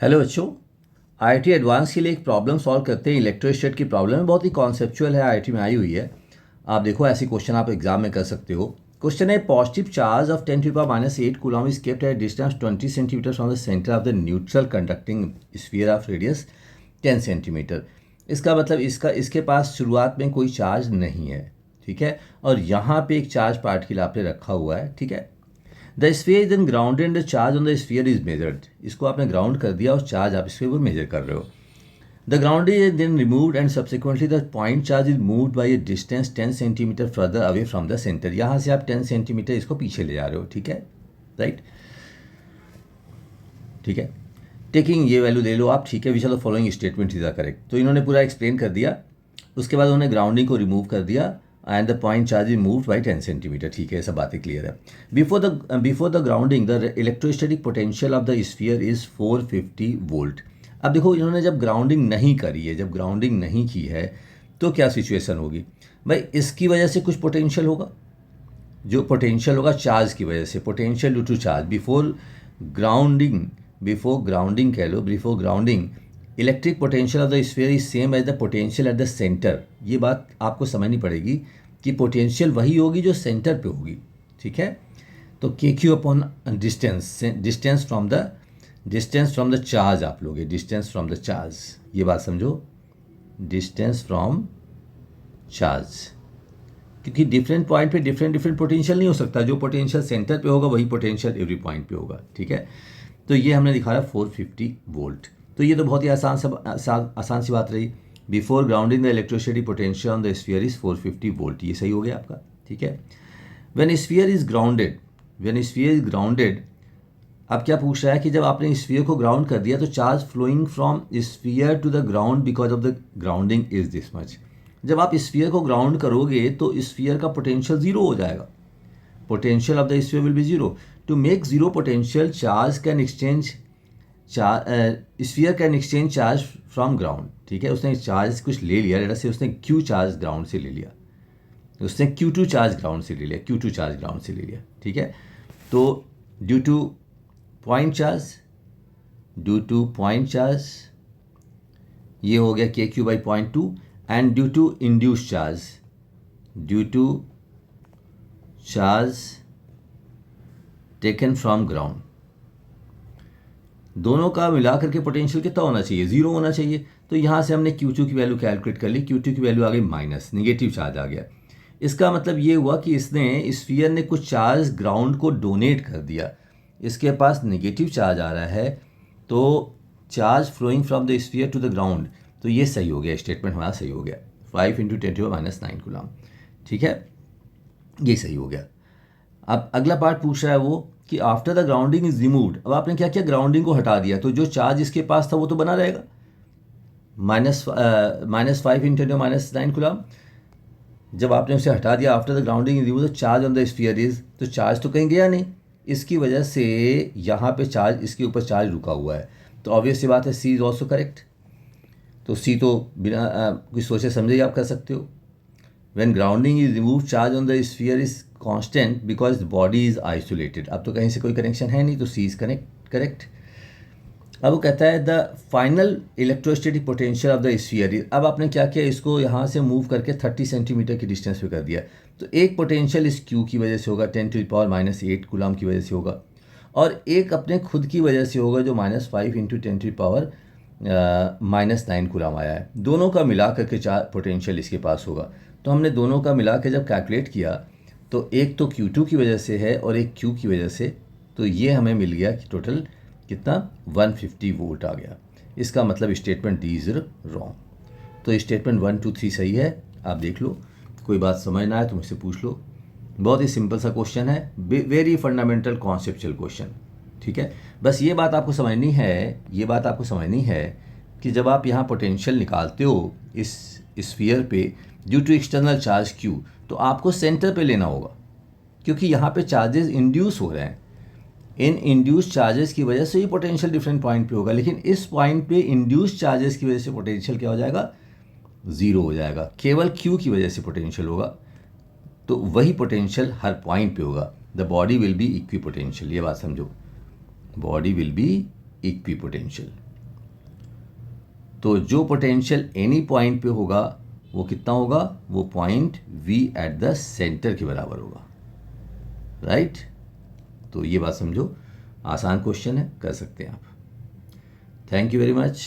Hello बच्चों, IIT advance के लिए एक प्रॉब्लम सॉल्व करते हैं। इलेक्ट्रोस्टैटिक की प्रॉब्लम है, बहुत ही कॉन्सेप्चुअल है, आईआईटी में आई हुई है। आप देखो, ऐसी क्वेश्चन आप एग्जाम में कर सकते हो। क्वेश्चन है, positive charge of 10⁻⁸ coulomb is kept at distance 20 centimetre from the centre of the neutral conducting sphere of radius 10 centimetre. इसका मतलब इसके पास शुरुआत में कोई चार्ज नहीं है, ठीक है, और यहाँ पे एक चार्ज पार्टिकल आपने रखा हुआ है, ठीक है। The sphere is then grounded and the charge on the sphere is measured. इसको आपने ग्राउंड कर दिया और चार्ज आप इसके ऊपर मेजर कर रहे हो। The ground is then removed and subsequently the point charge is moved by a distance 10 centimetre further away from the centre. यहाँ से आप 10 सेंटीमीटर इसको पीछे ले जा रहे हो, ठीक है, राइट, ठीक है। टेकिंग ये वैल्यू ले लो आप, ठीक है, which are the following statement is correct. तो इन्होंने पूरा एक्सप्लेन कर दिया, उसके बाद उन्होंने ग्राउंडिंग को रिमूव कर दिया and the point charge is moved by 10 centimetre, ठीक है, सब बातें क्लियर है। Before the grounding the electrostatic potential of the sphere is 450 volt. अब देखो, इन्होंने जब ग्राउंडिंग नहीं करी है, जब ग्राउंडिंग नहीं की है तो क्या सिचुएशन होगी भाई? इसकी वजह से कुछ पोटेंशियल होगा, जो पोटेंशियल होगा चार्ज की वजह से, potential due to charge. Before grounding कह लो, before grounding electric potential of the sphere is same as the potential at the centre. ये बात आपको समझनी पड़ेगी कि पोटेंशियल वही होगी जो सेंटर पे होगी, ठीक है। तो के Q upon distance from the charge आप लोगे, डिस्टेंस फ्रॉम द चार्ज, ये बात समझो, डिस्टेंस फ्रॉम चार्ज, क्योंकि डिफरेंट पॉइंट पे डिफरेंट पोटेंशियल नहीं हो सकता। जो पोटेंशियल सेंटर पे होगा वही पोटेंशियल एवरी पॉइंट पे होगा, ठीक है। तो ये हमने दिखाया 450 वोल्ट। तो ये तो बहुत ही आसान सी बात रही। Before grounding the electrostatic potential on the sphere is 450 volt, ये सही हो गया आपका, ठीक है। व्हेन स्फीयर इज ग्राउंडेड, अब क्या पूछ रहा है कि जब आपने स्फीयर को ग्राउंड कर दिया तो charge flowing from sphere to the ground because of the grounding is this much. जब आप स्फीयर को ग्राउंड करोगे तो स्फीयर का पोटेंशियल जीरो हो जाएगा, potential of the sphere will be zero. To make zero potential sphere can exchange charge from ground, ठीक है। उसने चार्ज कुछ ले लिया, लेट अस से उसने क्यू चार्ज ग्राउंड से ले लिया, उसने Q2 चार्ज ग्राउंड से ले लिया, Q2 चार्ज ग्राउंड से ले लिया, ठीक है। तो ड्यू टू पॉइंट चार्ज ये हो गया KQ/0.2 and due to induce charge taken from ground, दोनों का मिलाकर के पोटेंशियल कितना होना चाहिए? जीरो होना चाहिए। तो यहाँ से हमने Q2 की वैल्यू कैलकुलेट कर ली, Q2 की वैल्यू आ गई माइनस, निगेटिव चार्ज आ गया। इसका मतलब ये हुआ कि इसने स्फीयर ने कुछ चार्ज ग्राउंड को डोनेट कर दिया, इसके पास निगेटिव चार्ज आ रहा है, तो charge flowing from the sphere to the ground. तो ये सही हो गया, स्टेटमेंट हमारा सही हो गया, 5 × 10⁻⁹ कूलम, ठीक है, ये सही हो गया। अब अगला पार्ट पूछ रहा है वो कि after the grounding is removed. अब आपने क्या किया? ग्राउंडिंग को हटा दिया, तो जो चार्ज इसके पास था वो तो बना रहेगा, -5 × 10⁻⁹ कूलम। जब आपने उसे हटा दिया, after the grounding is removed, charge on the sphere is, तो चार्ज तो कहीं गया नहीं, इसकी वजह से यहाँ पे चार्ज, इसके ऊपर चार्ज रुका हुआ है। तो ऑब्वियस सी बात है, सी इज ऑल्सो करेक्ट। तो सी तो बिना कुछ सोचे समझे ही आप कर सकते हो। When grounding is remove charge on the sphere is constant because the body is isolated. अब तो कहीं से कोई कनेक्शन है नहीं, तो सी इज करेक्ट। अब वो कहता है the final electrostatic potential of the sphere. अब आपने क्या किया? इसको यहाँ से मूव करके 30 सेंटीमीटर की डिस्टेंस पे कर दिया। तो एक पोटेंशियल इस क्यू की वजह से होगा, 10⁻⁸ कूलम की वजह से होगा, और एक अपने खुद की वजह से होगा जो -5 × 10⁻⁹ कूलम आया है। दोनों का मिला करके पोटेंशियल इसके पास होगा। तो हमने दोनों का मिला के जब कैलकुलेट किया तो एक तो Q2 की वजह से है और एक Q की वजह से, तो ये हमें मिल गया कि टोटल कितना? 150 वोल्ट आ गया। इसका मतलब स्टेटमेंट डी इज रॉन्ग। तो स्टेटमेंट 1, 2, 3 सही है। आप देख लो, कोई बात समझ ना आए तो मुझसे पूछ लो। बहुत ही सिंपल सा क्वेश्चन है, वेरी फंडामेंटल कॉन्सेप्चुअल क्वेश्चन, ठीक है। बस ये बात आपको समझनी है कि जब आप यहाँ पोटेंशियल निकालते हो इस स्फीयर पे due to external charge Q, तो आपको सेंटर पे लेना होगा, क्योंकि यहाँ पे चार्जेस इंड्यूस हो रहे हैं। इन इंड्यूस चार्जेस की वजह से ही पोटेंशियल डिफरेंट पॉइंट पे होगा, लेकिन इस पॉइंट पे इंड्यूस चार्जेस की वजह से पोटेंशियल क्या हो जाएगा? ज़ीरो हो जाएगा। केवल Q की वजह से पोटेंशियल होगा, तो वही पोटेंशियल हर पॉइंट पे होगा। The body will be equi potential, ये बात समझो, body will be equi potential. तो जो पोटेंशियल एनी पॉइंट पे होगा वो कितना होगा, वो point V eight the centre के बराबर होगा, राइट। तो ये बात समझो, आसान क्वेश्चन है, कर सकते हैं आप। Thank you very much.